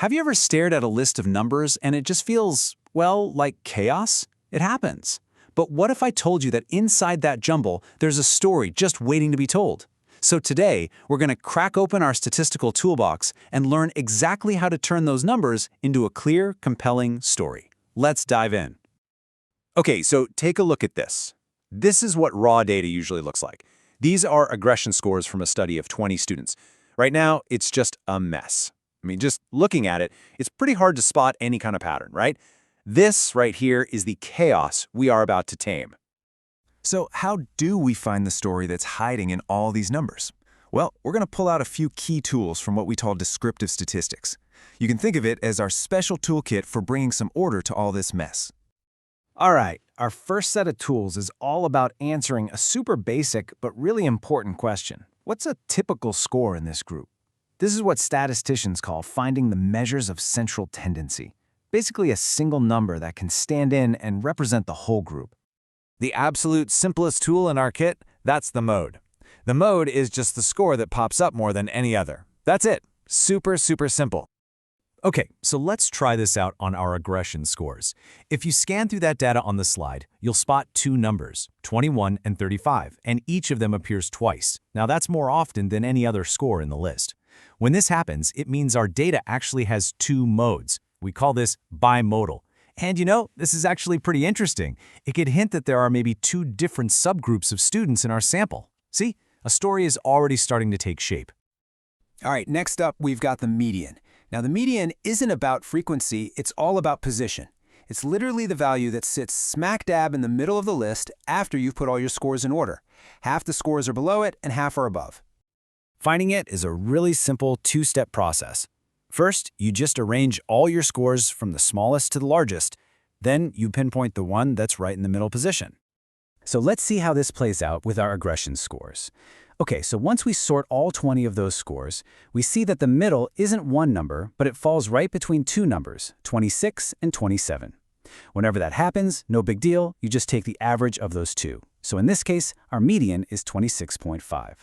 Have you ever stared at a list of numbers and it just feels, well, like chaos? It happens. But what if I told you that inside that jumble, there's a story just waiting to be told? So today, we're going to crack open our statistical toolbox and learn exactly how to turn those numbers into a clear, compelling story. Let's dive in. Okay, so take a look at this. This is what raw data usually looks like. These are aggression scores from a study of 20 students. Right now, it's just a mess. I mean, just looking at it, it's pretty hard to spot any kind of pattern, right? This right here is the chaos we are about to tame. So how do we find the story that's hiding in all these numbers? Well, we're going to pull out a few key tools from what we call descriptive statistics. You can think of it as our special toolkit for bringing some order to all this mess. All right, our first set of tools is all about answering a super basic but really important question. What's a typical score in this group? This is what statisticians call finding the measures of central tendency. Basically a single number that can stand in and represent the whole group. The absolute simplest tool in our kit, that's the mode. The mode is just the score that pops up more than any other. That's it. Super, super simple. Okay, so let's try this out on our aggression scores. If you scan through that data on the slide, you'll spot two numbers, 21 and 35, and each of them appears twice. Now that's more often than any other score in the list. When this happens, it means our data actually has two modes. We call this bimodal. And you know, this is actually pretty interesting. It could hint that there are maybe two different subgroups of students in our sample. See, a story is already starting to take shape. All right, next up, we've got the median. Now, the median isn't about frequency, it's all about position. It's literally the value that sits smack dab in the middle of the list after you've put all your scores in order. Half the scores are below it and half are above. Finding it is a really simple two-step process. First, you just arrange all your scores from the smallest to the largest. Then you pinpoint the one that's right in the middle position. So let's see how this plays out with our aggression scores. Okay, so once we sort all 20 of those scores, we see that the middle isn't one number, but it falls right between two numbers, 26 and 27. Whenever that happens, no big deal, you just take the average of those two. So in this case, our median is 26.5.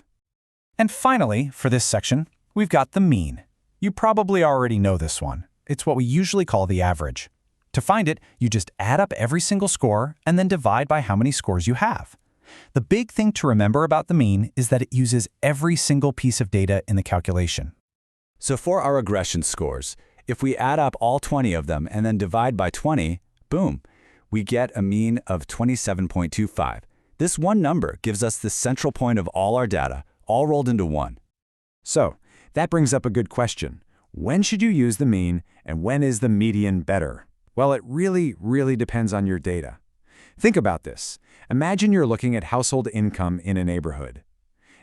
And finally, for this section, we've got the mean. You probably already know this one. It's what we usually call the average. To find it, you just add up every single score and then divide by how many scores you have. The big thing to remember about the mean is that it uses every single piece of data in the calculation. So for our aggression scores, if we add up all 20 of them and then divide by 20, boom, we get a mean of 27.25. This one number gives us the central point of all our data, all rolled into one. So that brings up a good question. When should you use the mean and when is the median better? Well, it really depends on your data. Think about this. Imagine you're looking at household income in a neighborhood.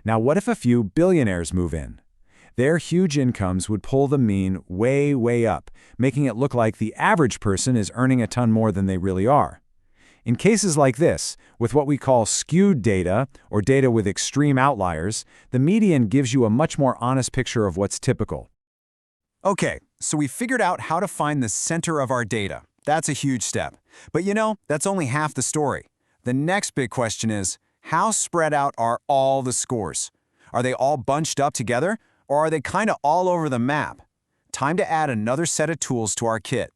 Now, what if a few billionaires move in? Their huge incomes would pull the mean way up, making it look like the average person is earning a ton more than they really are. In cases like this, with what we call skewed data, or data with extreme outliers, the median gives you a much more honest picture of what's typical. Okay, so we figured out how to find the center of our data. That's a huge step. But you know, that's only half the story. The next big question is, how spread out are all the scores? Are they all bunched up together, or are they kind of all over the map? Time to add another set of tools to our kit.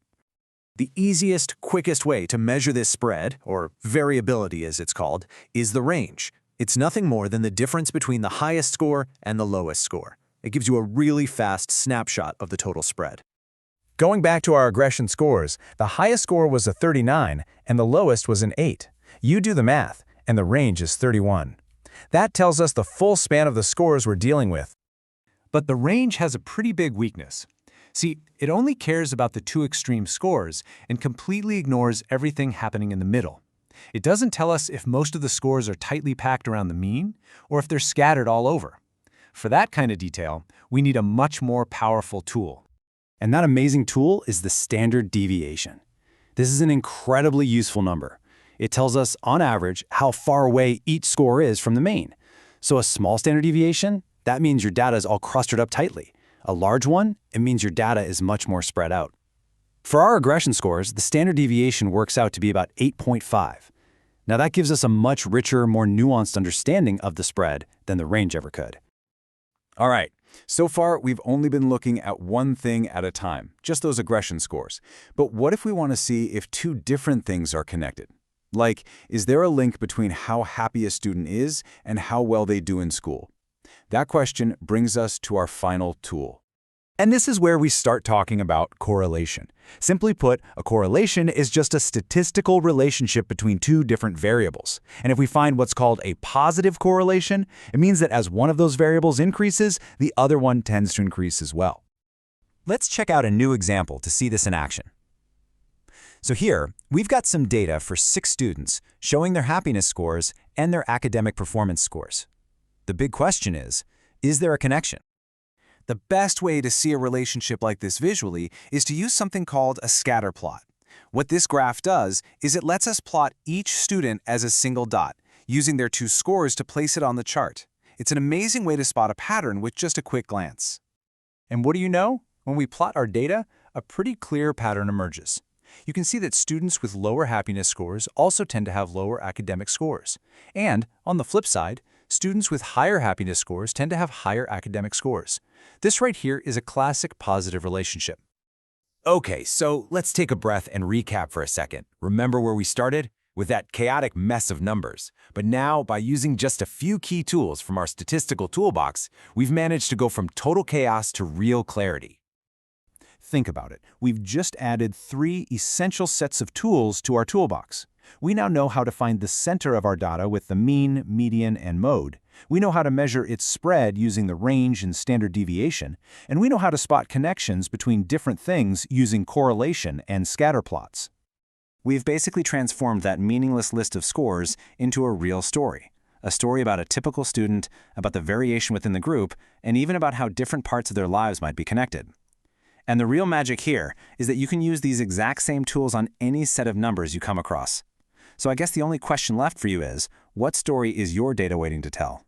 The easiest, quickest way to measure this spread, or variability as it's called, is the range. It's nothing more than the difference between the highest score and the lowest score. It gives you a really fast snapshot of the total spread. Going back to our aggression scores, the highest score was a 39 and the lowest was an 8. You do the math, and the range is 31. That tells us the full span of the scores we're dealing with. But the range has a pretty big weakness. See, it only cares about the two extreme scores and completely ignores everything happening in the middle. It doesn't tell us if most of the scores are tightly packed around the mean or if they're scattered all over. For that kind of detail, we need a much more powerful tool. And that amazing tool is the standard deviation. This is an incredibly useful number. It tells us, on average, how far away each score is from the mean. So a small standard deviation, that means your data is all clustered up tightly. A large one, it means your data is much more spread out. For our aggression scores, the standard deviation works out to be about 8.5. Now that gives us a much richer, more nuanced understanding of the spread than the range ever could. All right, So far, we've only been looking at one thing at a time, just those aggression scores. But what if we want to see if two different things are connected? Like, is there a link between how happy a student is and how well they do in school? That question brings us to our final tool. And this is where we start talking about correlation. Simply put, a correlation is just a statistical relationship between two different variables. And if we find what's called a positive correlation, it means that as one of those variables increases, the other one tends to increase as well. Let's check out a new example to see this in action. So here, we've got some data for 6 students showing their happiness scores and their academic performance scores. The big question is there a connection? The best way to see a relationship like this visually is to use something called a scatter plot. What this graph does is it lets us plot each student as a single dot, using their 2 scores to place it on the chart. It's an amazing way to spot a pattern with just a quick glance. And what do you know? When we plot our data, a pretty clear pattern emerges. You can see that students with lower happiness scores also tend to have lower academic scores. And, on the flip side, students with higher happiness scores tend to have higher academic scores. This right here is a classic positive relationship. Okay, so let's take a breath and recap for a second. Remember where we started? With that chaotic mess of numbers. But now, by using just a few key tools from our statistical toolbox, we've managed to go from total chaos to real clarity. Think about it. We've just added 3 essential sets of tools to our toolbox. We now know how to find the center of our data with the mean, median, and mode. We know how to measure its spread using the range and standard deviation. And we know how to spot connections between different things using correlation and scatter plots. We've basically transformed that meaningless list of scores into a real story. A story about a typical student, about the variation within the group, and even about how different parts of their lives might be connected. And the real magic here is that you can use these exact same tools on any set of numbers you come across. So I guess the only question left for you is, what story is your data waiting to tell?